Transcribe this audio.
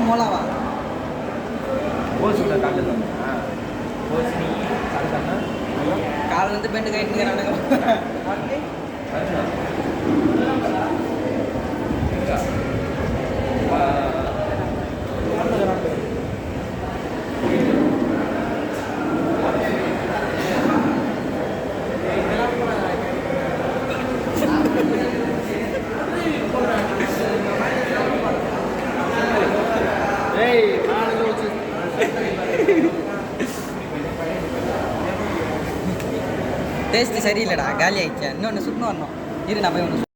மோளாவா போஸ் உள்ள காட்டு போஸ் நீ கரெக்டாக கால் வந்து பெண்டு கைட்டு நடக்கும் டேஸ்ட்டு சரியில்லைடா காலி ஆயிடுச்சு இன்னொன்று சுட்டு வரணும் இரு நான் போய் ஒன்று